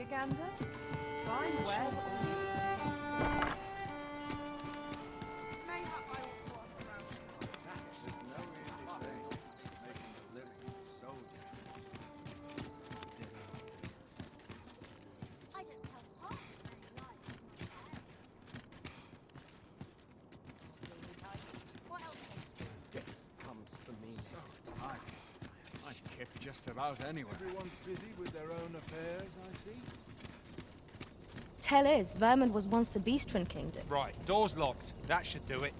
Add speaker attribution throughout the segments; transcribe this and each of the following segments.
Speaker 1: gander? Fine wares to do.
Speaker 2: Mayhap I ought to ask around.
Speaker 3: There's no easy thing making a living as a soldier.
Speaker 4: I don't tell half as many lies as my parents. What else?
Speaker 3: Death comes for me. So tired. I'd kip just about anywhere. Everyone's busy with their own affairs, I see.
Speaker 5: Tell is, Vermund was once the Beastren Kingdom.
Speaker 6: Right, door's locked. That should do it.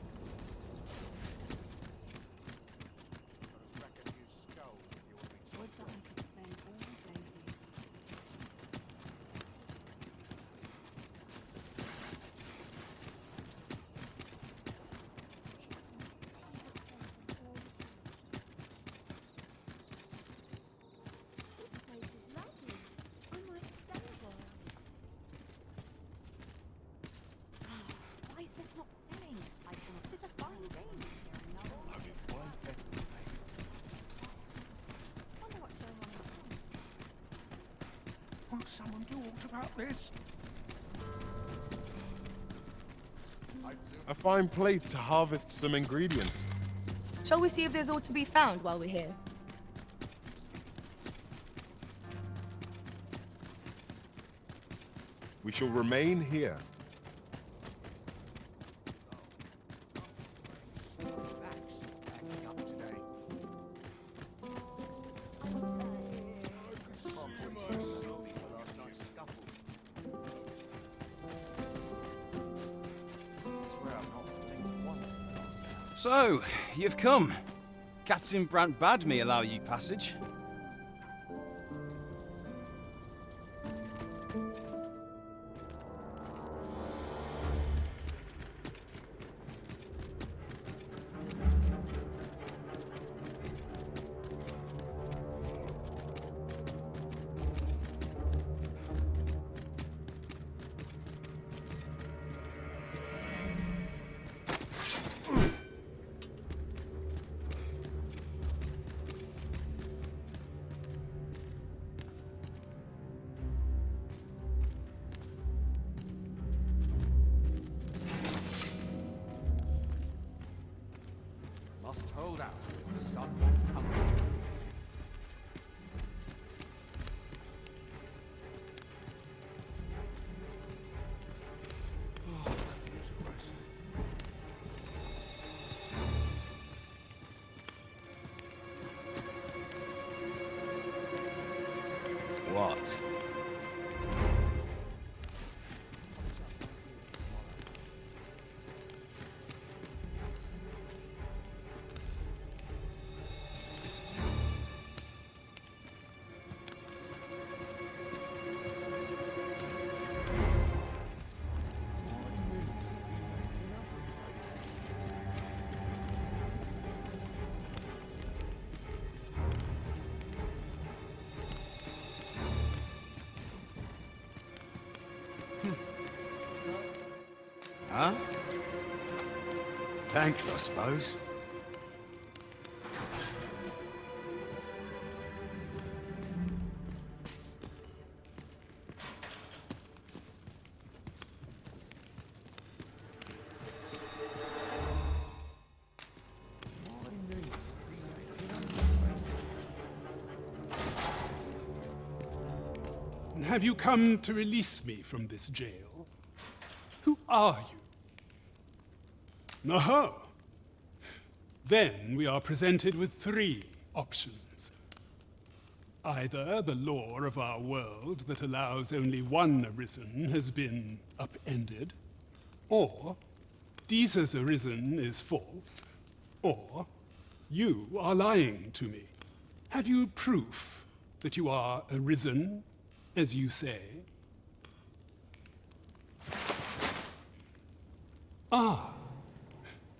Speaker 4: This place is lovely. I might stay a while. Why is this not selling? I cannot. This is a fine day here. Wonder what's going on now.
Speaker 3: Won't someone do aught about this?
Speaker 7: A fine place to harvest some ingredients.
Speaker 5: Shall we see if there's aught to be found while we're here?
Speaker 7: We shall remain here.
Speaker 8: So, you've come. Captain Brant bade me allow you passage.
Speaker 3: Must hold out till someone comes to me.
Speaker 8: What?
Speaker 9: Huh? Thanks, I suppose.
Speaker 10: Have you come to release me from this jail? Who are you? Aha! Then we are presented with three options. Either the law of our world that allows only one arisen has been upended, or Jesus arisen is false, or you are lying to me. Have you proof that you are arisen, as you say? Ah,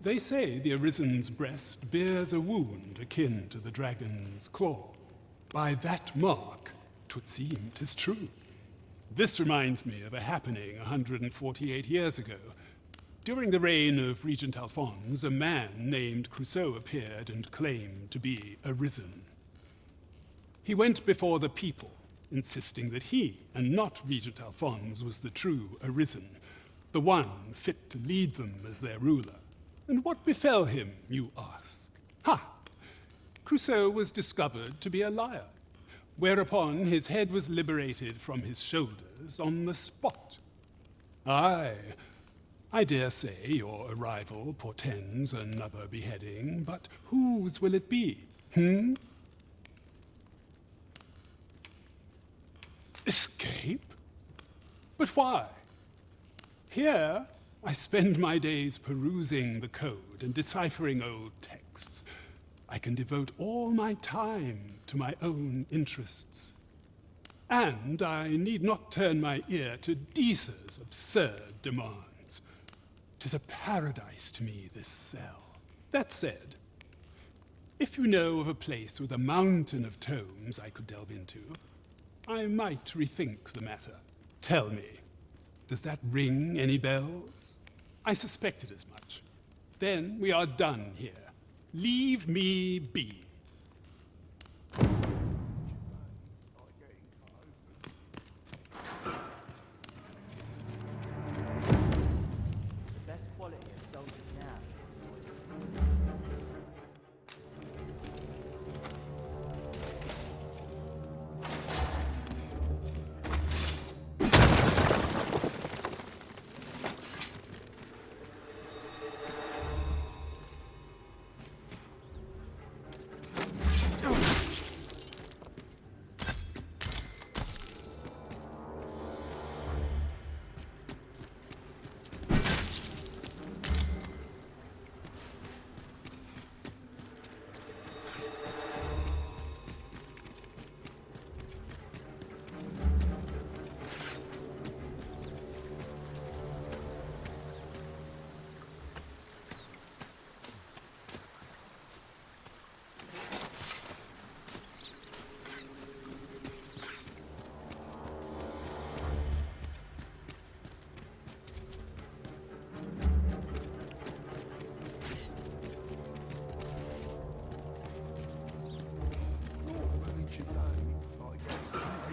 Speaker 10: they say the Arisen's breast bears a wound akin to the dragon's claw. By that mark, 'twould seem 'tis true. This reminds me of a happening 148 years ago. During the reign of Regent Alphonse, a man named Crusoe appeared and claimed to be Arisen. He went before the people, insisting that he, and not Regent Alphonse, was the true Arisen, the one fit to lead them as their ruler. And what befell him, you ask? Ha! Crusoe was discovered to be a liar, whereupon his head was liberated from his shoulders on the spot. Aye, I dare say your arrival portends another beheading, but whose will it be, Escape? But why? Here, I spend my days perusing the code and deciphering old texts. I can devote all my time to my own interests. And I need not turn my ear to Deesa's absurd demands. 'Tis a paradise to me, this cell. That said, if you know of a place with a mountain of tomes I could delve into, I might rethink the matter. Tell me, does that ring any bells? I suspected as much. Then we are done here. Leave me be.
Speaker 11: Best quality of soldier now is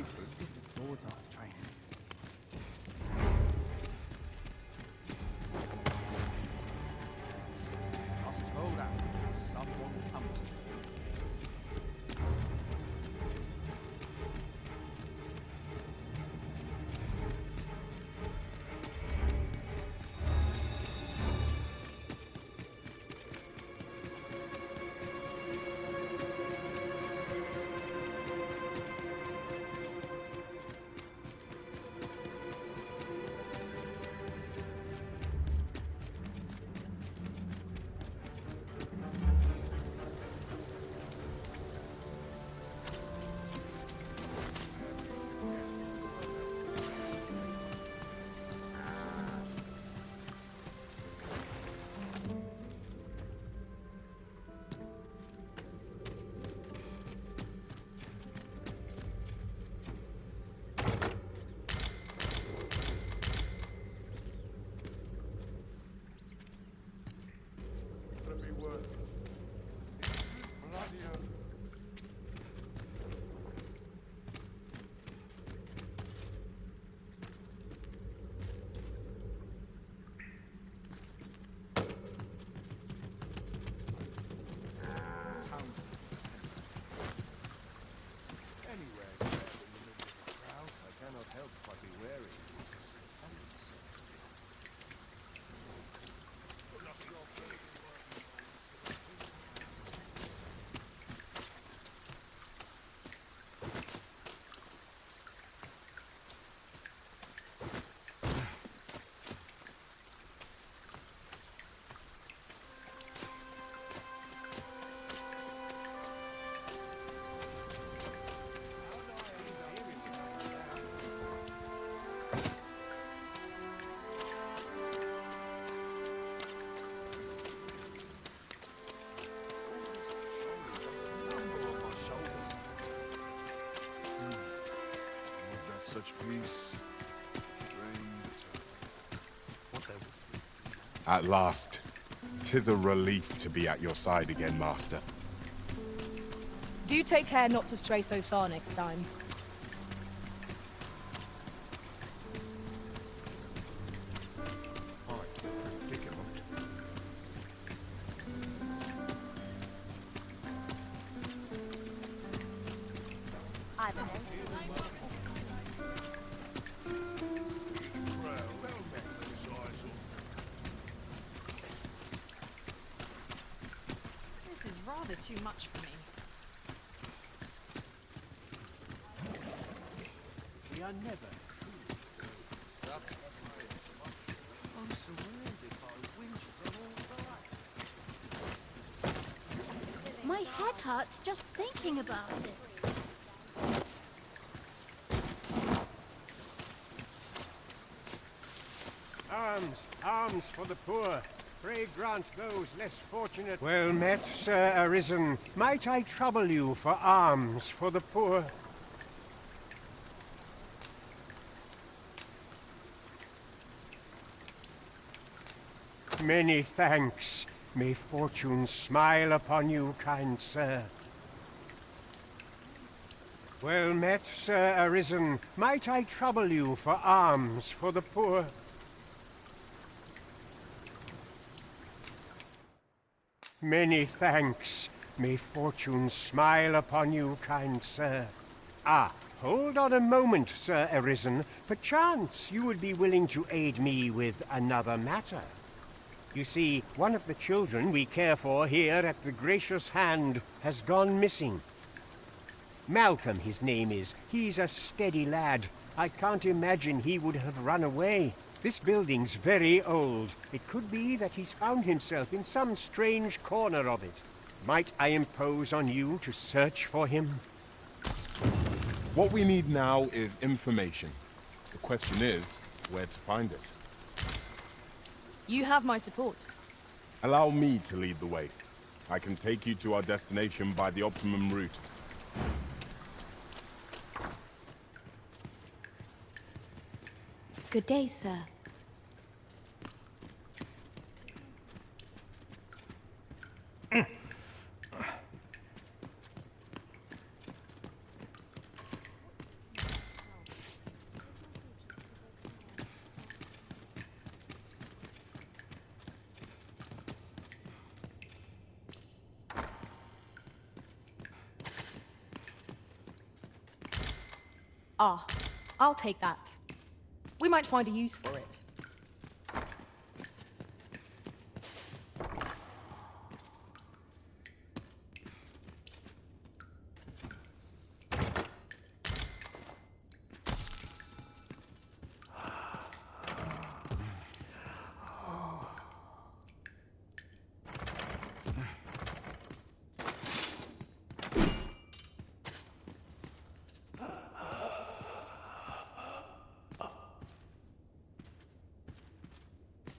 Speaker 9: It's as stiff as boards after training.
Speaker 3: Must hold out till someone comes to me. Such peace.
Speaker 7: At last, 'tis a relief to be at your side again, Master.
Speaker 5: Do take care not to stray so far next time.
Speaker 1: This is rather too much for me.
Speaker 3: We are never. I'm surrounded by winds from all sides.
Speaker 12: My head hurts just thinking about it.
Speaker 13: Arms for the poor. Pray grant those less fortunate. Well met, Sir Arisen. Might I trouble you for alms for the poor? Many thanks. May fortune smile upon you, kind sir. Well met, Sir Arisen. Might I trouble you for alms for the poor? Many thanks. May fortune smile upon you, kind sir. Ah, hold on a moment, Sir Arisen. Perchance you would be willing to aid me with another matter. You see, one of the children we care for here at the Gracious Hand has gone missing. Malcolm, his name is. He's a steady lad. I can't imagine he would have run away. This building's very old. It could be that he's found himself in some strange corner of it. Might I impose on you to search for him?
Speaker 7: What we need now is information. The question is, where to find it.
Speaker 5: You have my support.
Speaker 7: Allow me to lead the way. I can take you to our destination by the optimum route.
Speaker 5: Good day, sir. Ah, I'll take that. We might find a use for it.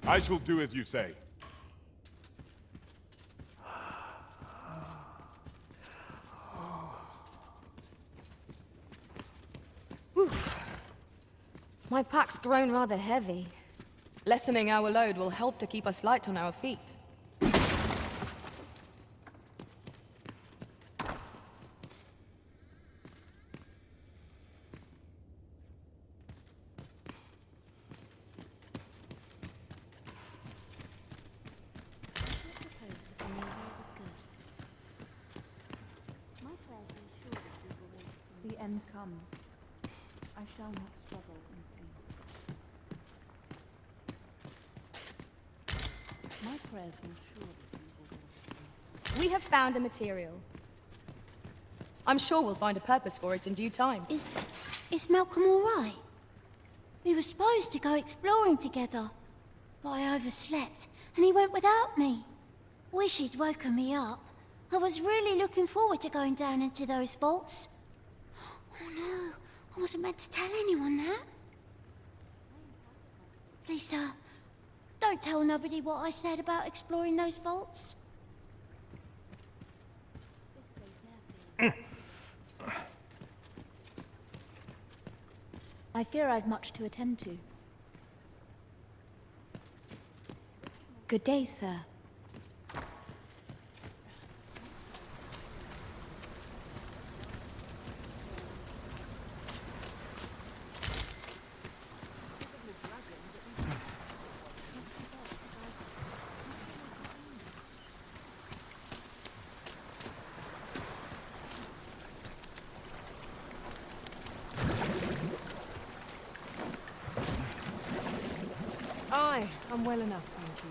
Speaker 7: I shall do as you say.
Speaker 5: Oof. My pack's grown rather heavy. Lessening our load will help to keep us light on our feet.
Speaker 1: The end comes. I shall not struggle in peace. My prayers will surely be fulfilled.
Speaker 5: We have found a material. I'm sure we'll find a purpose for it in due time.
Speaker 12: Is Malcolm all right? We were supposed to go exploring together, but I overslept and he went without me. Wish he'd woken me up. I was really looking forward to going down into those vaults. Oh no, I wasn't meant to tell anyone that. Please, sir, don't tell nobody what I said about exploring those vaults.
Speaker 4: I fear I've much to attend to.
Speaker 5: Good day, sir.
Speaker 11: I'm well enough, thank you.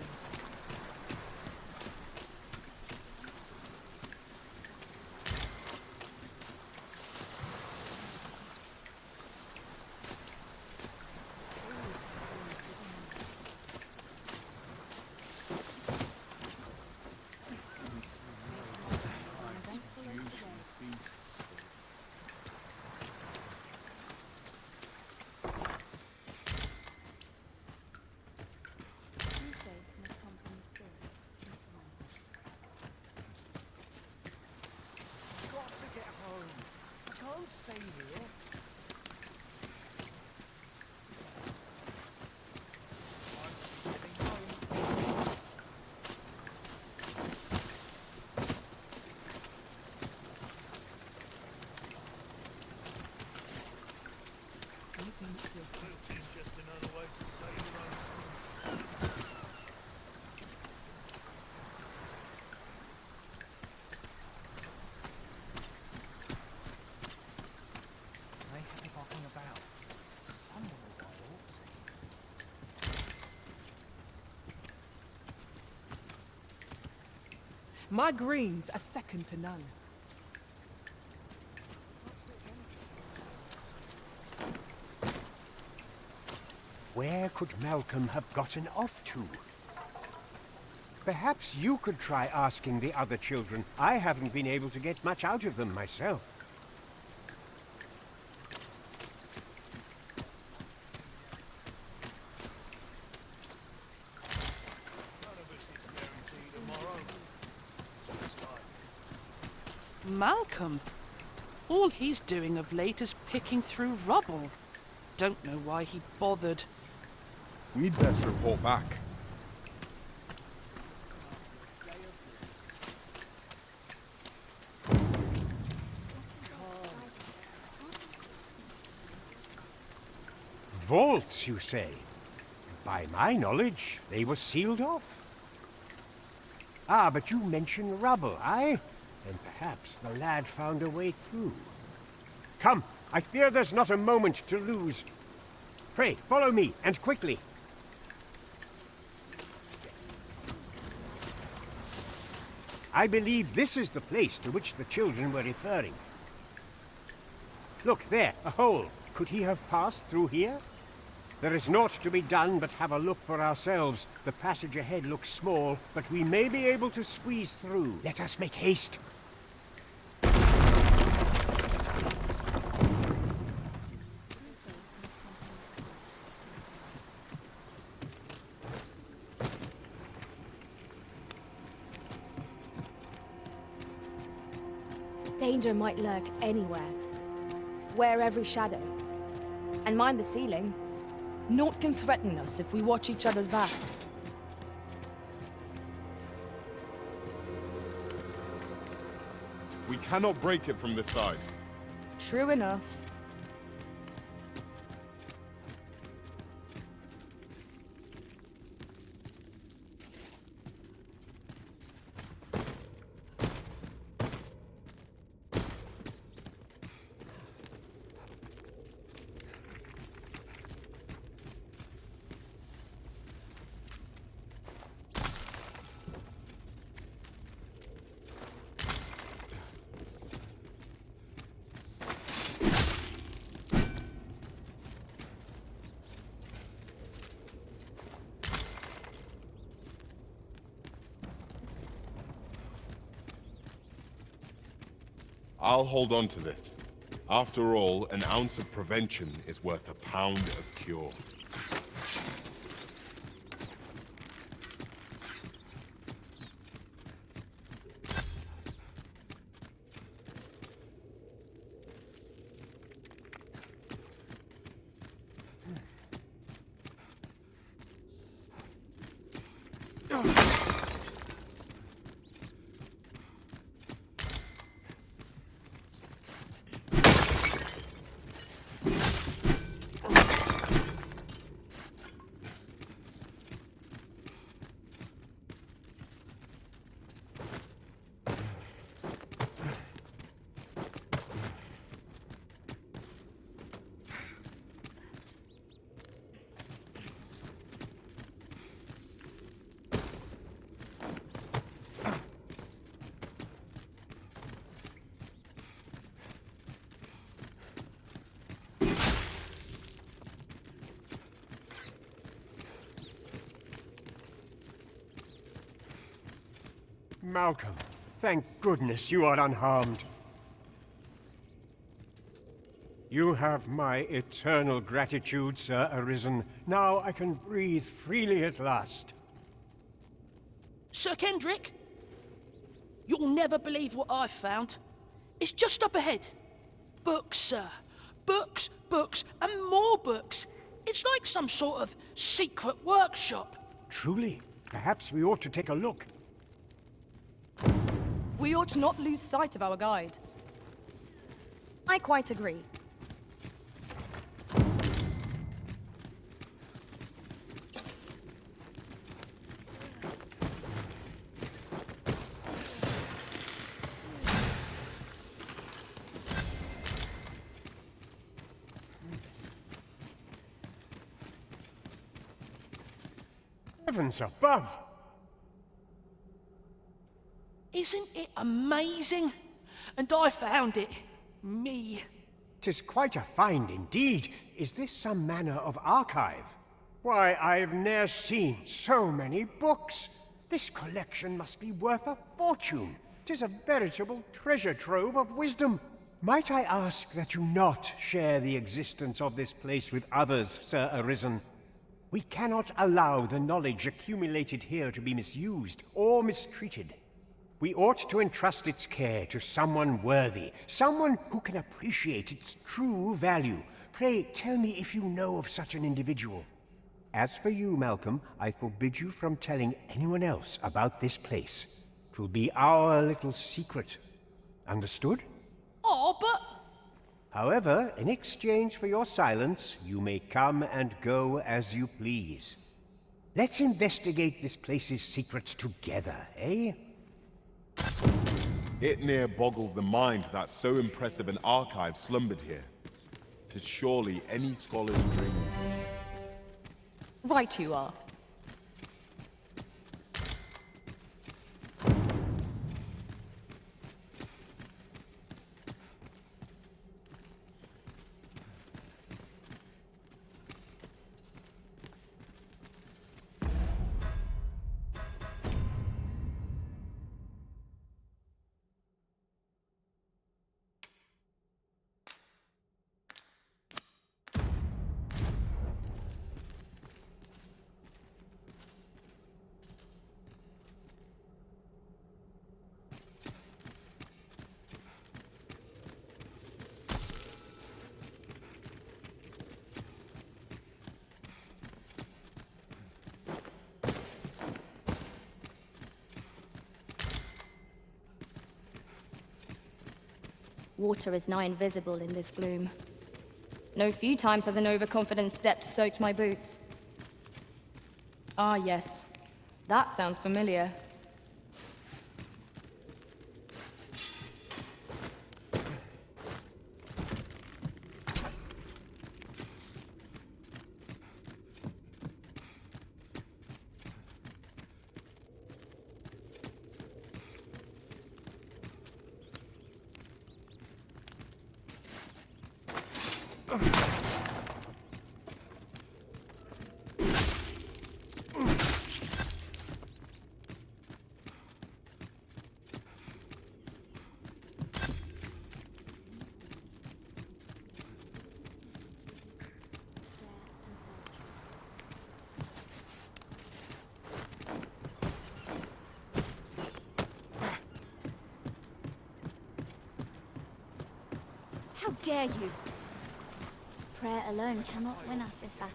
Speaker 11: Got to get home. I can't stay here. I have it off and about. Somewhere I ought to. My greens are second to none.
Speaker 13: Where could Malcolm have gotten off to? Perhaps you could try asking the other children. I haven't been able to get much out of them myself.
Speaker 14: Malcolm? All he's doing of late is picking through rubble. Don't know why he bothered.
Speaker 7: We'd best report back.
Speaker 13: Vaults, you say? By my knowledge, they were sealed off. Ah, but you mentioned rubble, aye? Then perhaps the lad found a way through. Come, I fear there's not a moment to lose. Pray, follow me, and quickly. I believe this is the place to which the children were referring. Look, there, a hole. Could he have passed through here? There is naught to be done but have a look for ourselves. The passage ahead looks small, but we may be able to squeeze through. Let us make haste.
Speaker 5: Danger might lurk anywhere. Wear every shadow. And mind the ceiling. Naught can threaten us if we watch each other's backs.
Speaker 7: We cannot break it from this side.
Speaker 5: True enough.
Speaker 7: I'll hold on to this. After all, an ounce of prevention is worth a pound of cure.
Speaker 13: Malcolm, thank goodness you are unharmed. You have my eternal gratitude, Sir Arisen. Now I can breathe freely at last.
Speaker 14: Sir Kendrick? You'll never believe what I've found. It's just up ahead. Books, sir. Books, books, and more books. It's like some sort of secret workshop.
Speaker 13: Truly? Perhaps we ought to take a look.
Speaker 5: We ought to not lose sight of our guide. I quite agree.
Speaker 13: Heavens above!
Speaker 14: Isn't it amazing? And I found it. Me.
Speaker 13: 'Tis quite a find indeed. Is this some manner of archive? Why, I've ne'er seen so many books. This collection must be worth a fortune. 'Tis a veritable treasure trove of wisdom. Might I ask that you not share the existence of this place with others, Sir Arisen? We cannot allow the knowledge accumulated here to be misused or mistreated. We ought to entrust its care to someone worthy, someone who can appreciate its true value. Pray tell me if you know of such an individual. As for you, Malcolm, I forbid you from telling anyone else about this place. 'Twill be our little secret. Understood?
Speaker 14: Oh, but...
Speaker 13: However, in exchange for your silence, you may come and go as you please. Let's investigate this place's secrets together, eh?
Speaker 7: It near boggles the mind that so impressive an archive slumbered here. 'Tis surely any scholar's dream.
Speaker 5: Right you are. Water is nigh invisible in this gloom. No few times has an overconfident step soaked my boots. Ah, yes. That sounds familiar.
Speaker 12: How dare you? Prayer alone cannot win us this battle.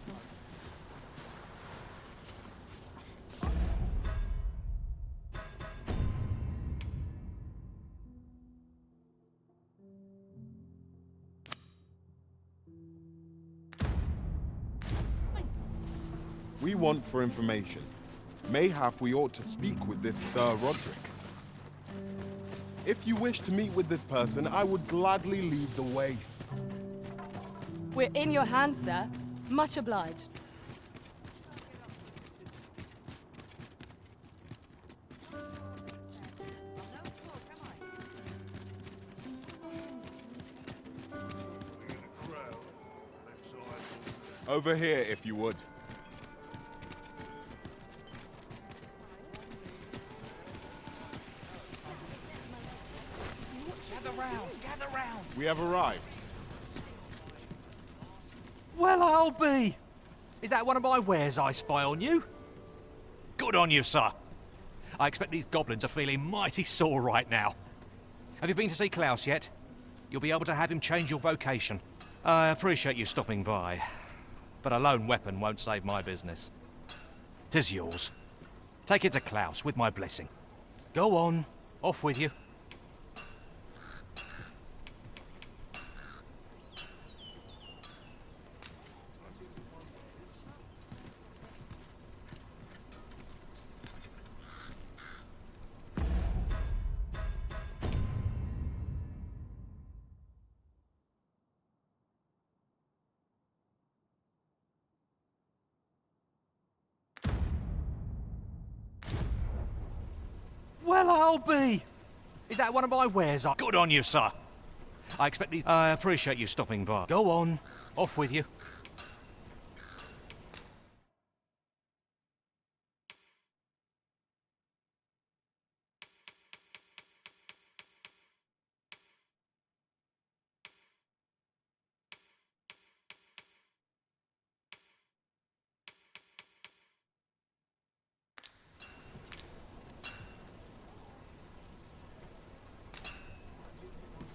Speaker 7: We want for information. Mayhap we ought to speak with this Sir Roderick. If you wish to meet with this person, I would gladly lead the way.
Speaker 5: We're in your hands, sir. Much obliged.
Speaker 7: Over here, if you would.
Speaker 6: Gather round!
Speaker 7: We have arrived.
Speaker 15: Well, I'll be. Is that one of my wares I spy on you? Good on you, sir. I expect these goblins are feeling mighty sore right now. Have you been to see Klaus yet? You'll be able to have him change your vocation. I appreciate you stopping by, but a lone weapon won't save my business. 'Tis yours. Take it to Klaus with my blessing. Go on, off with you. Well, I'll be. Is that one of my wares? Good on you, sir. I expect these. I appreciate you stopping by. Go on, off with you.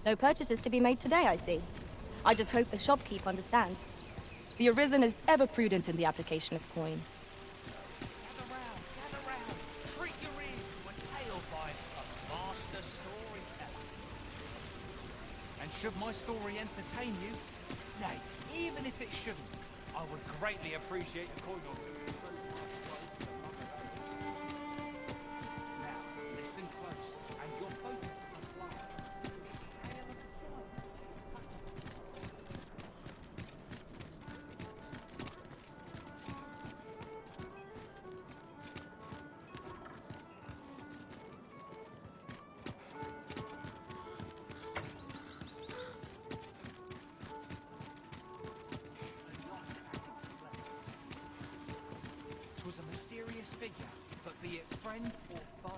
Speaker 5: No purchases to be made today, I see. I just hope the shopkeep understands. The Arisen is ever prudent in the application of coin.
Speaker 6: Gather round! Treat your ears to a tale by a master storyteller. And should my story entertain you, nay, even if it shouldn't, I would greatly appreciate a coin or two. Now, listen close, and your focus applied. Was a mysterious figure, but be it friend or foe.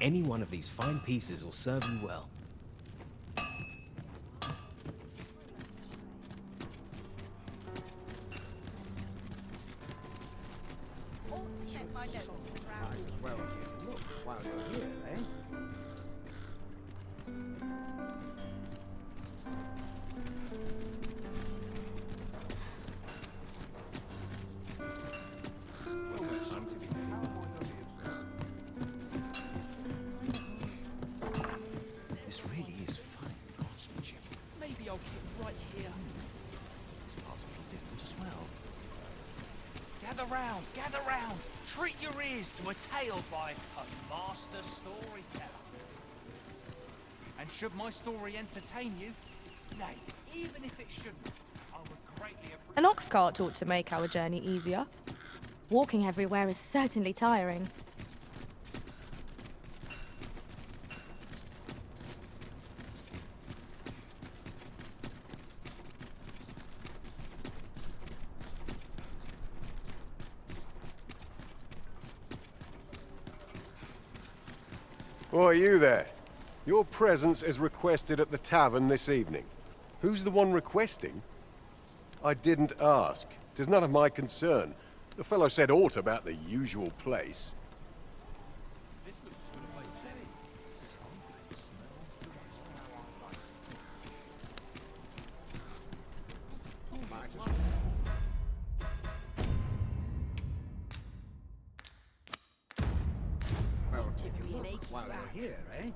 Speaker 9: Any one of these fine pieces will serve you well.
Speaker 15: This really is fine craftsmanship.
Speaker 14: Maybe I'll keep right here.
Speaker 15: This part's a little different as well.
Speaker 6: Gather round! Treat your ears to a tale by a master storyteller. And should my story entertain you, nay, even if it shouldn't, I would greatly appreciate.
Speaker 5: An ox cart ought to make our journey easier. Walking everywhere is certainly tiring.
Speaker 13: Oh, you there? Your presence is requested at the tavern this evening. Who's the one requesting? I didn't ask. 'Tis none of my concern. The fellow said aught about the usual place.
Speaker 3: While we're here, eh?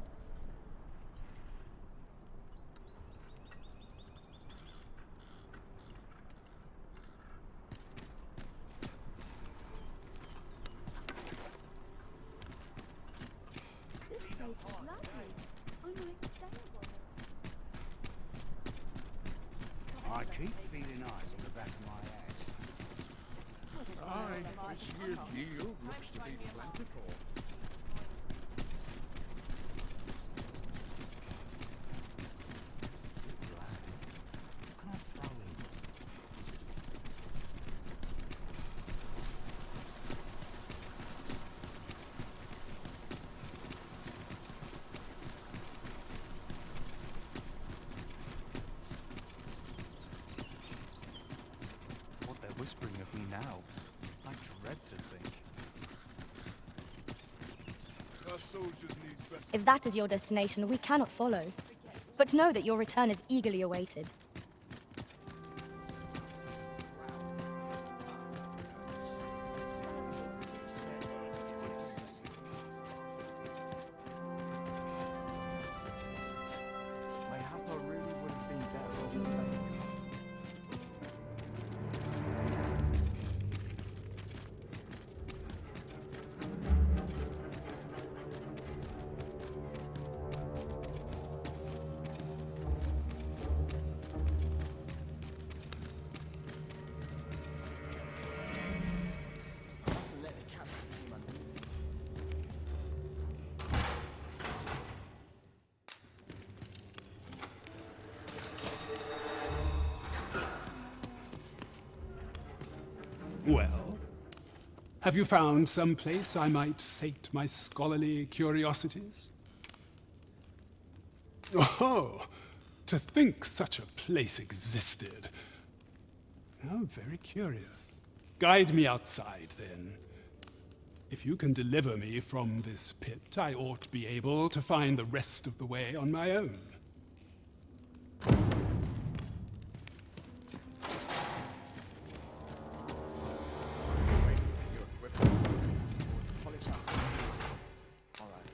Speaker 4: This place is lovely. I might stay a while.
Speaker 3: I keep feeling eyes on the back of my head. Aye, this year's yield looks to be plentiful.
Speaker 6: whispering of me now. I dread to think.
Speaker 3: Our soldiers need better.
Speaker 5: If that is your destination, we cannot follow. But know that your return is eagerly awaited.
Speaker 11: Mayhap I really would have been better off if they had come. I mustn't let the captain see my needs.
Speaker 10: Well, have you found some place I might sate my scholarly curiosities? Oh, to think such a place existed. How very curious. Guide me outside, then. If you can deliver me from this pit, I ought to be able to find the rest of the way on my own.
Speaker 11: Polish up. All right.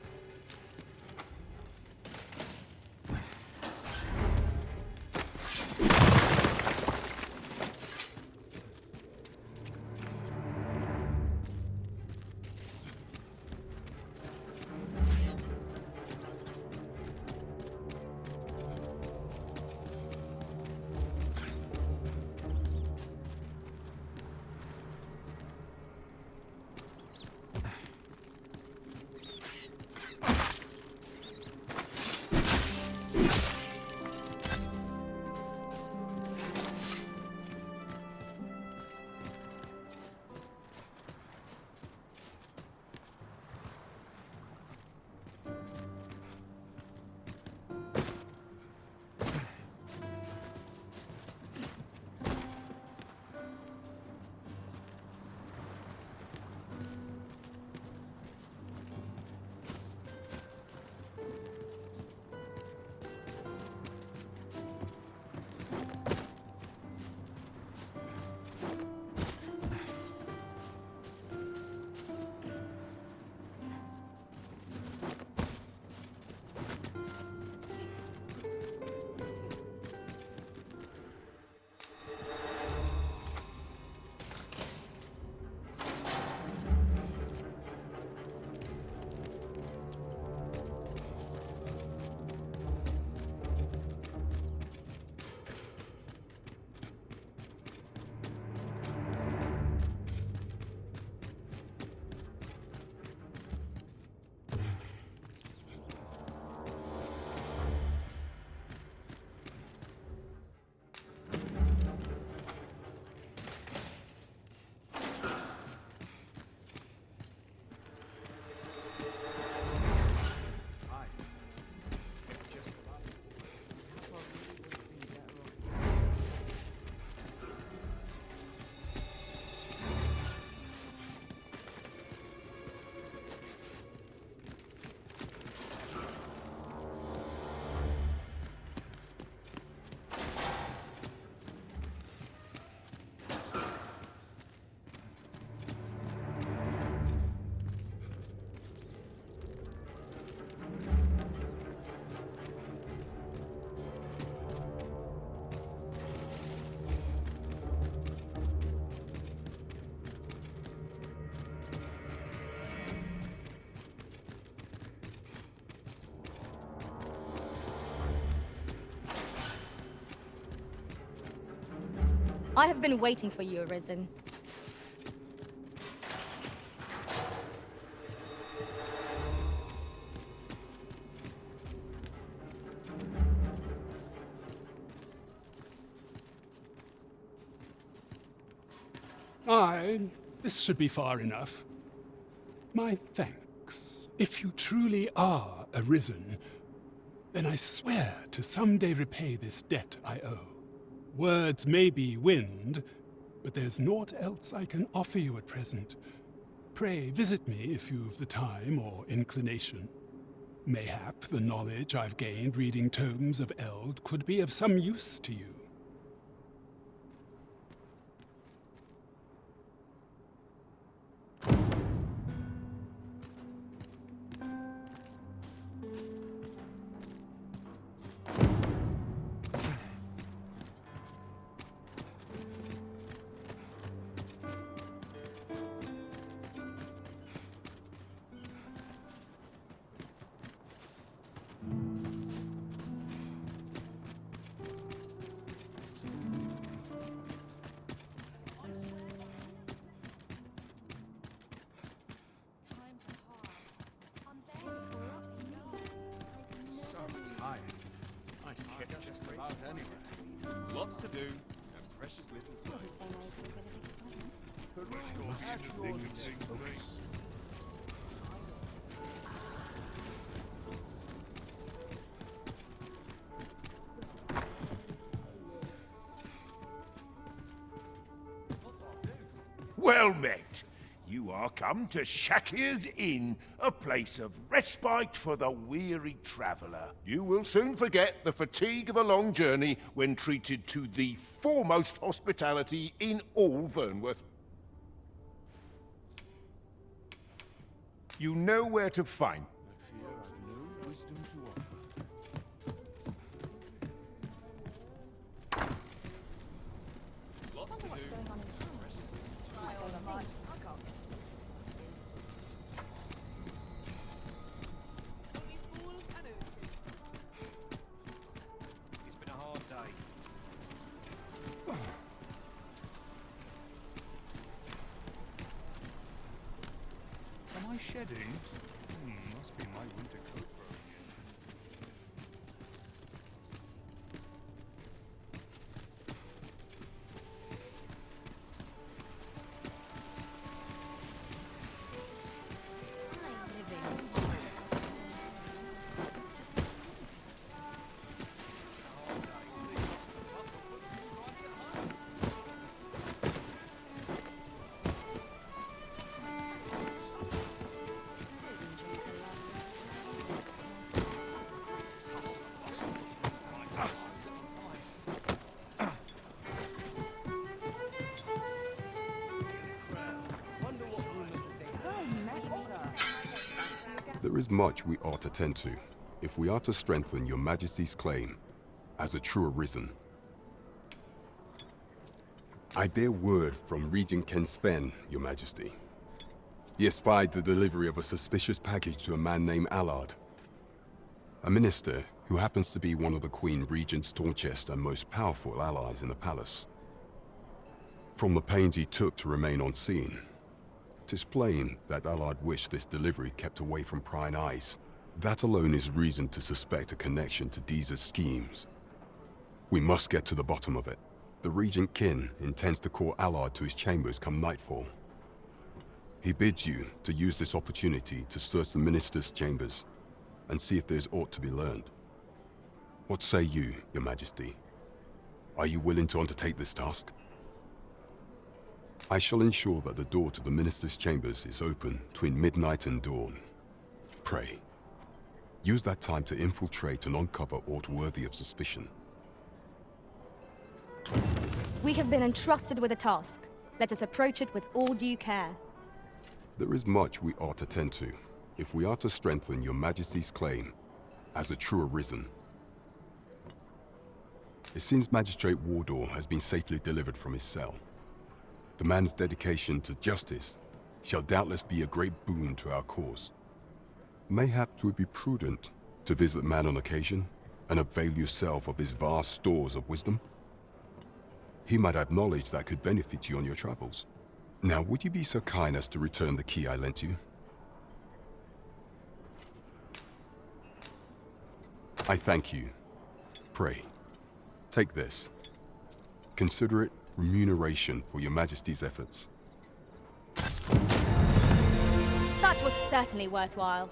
Speaker 5: I have been waiting for you, Arisen.
Speaker 10: Aye, this should be far enough. My thanks. If you truly are Arisen, then I swear to someday repay this debt I owe. Words may be wind, but there's naught else I can offer you at present. Pray visit me if you've the time or inclination. Mayhap the knowledge I've gained reading tomes of Eld could be of some use to you.
Speaker 3: Lots to do, and precious little time.
Speaker 16: Well met. You are come to Shakir's Inn, a place of respite for the weary traveller. You will soon forget the fatigue of a long journey when treated to the foremost hospitality in all Vernworth. You know where to find. I fear I've no wisdom to offer.
Speaker 3: Lots to do.
Speaker 15: It's been a hard day.
Speaker 3: Am I shedding? Must be my winter coat growing in.
Speaker 17: There is much we ought to tend to, if we are to strengthen your Majesty's claim as a true Arisen. I bear word from Regent Ken Sven, your Majesty. He espied the delivery of a suspicious package to a man named Allard, a minister who happens to be one of the Queen Regent's staunchest and most powerful allies in the palace. From the pains he took to remain on scene, 'tis plain that Allard wished this delivery kept away from prying eyes. That alone is reason to suspect a connection to Deeza's schemes. We must get to the bottom of it. The Regent Kin intends to call Allard to his chambers come nightfall. He bids you to use this opportunity to search the minister's chambers and see if there's aught to be learned. What say you, your Majesty? Are you willing to undertake this task? I shall ensure that the door to the minister's chambers is open between midnight and dawn. Pray, use that time to infiltrate and uncover aught worthy of suspicion.
Speaker 5: We have been entrusted with a task. Let us approach it with all due care.
Speaker 17: There is much we ought to tend to, if we are to strengthen your Majesty's claim as a true Arisen. It seems Magistrate Wardor has been safely delivered from his cell. The man's dedication to justice shall doubtless be a great boon to our cause. Mayhap 'twould be prudent to visit the man on occasion and avail yourself of his vast stores of wisdom. He might have knowledge that could benefit you on your travels. Now, would you be so kind as to return the key I lent you? I thank you. Pray, take this. Consider it remuneration for your Majesty's efforts.
Speaker 5: That was certainly worthwhile.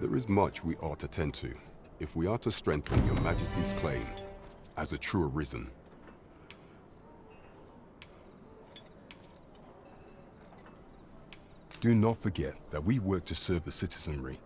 Speaker 17: There is much we ought to tend to, if we are to strengthen your Majesty's claim as a true Arisen. Do not forget that we work to serve the citizenry.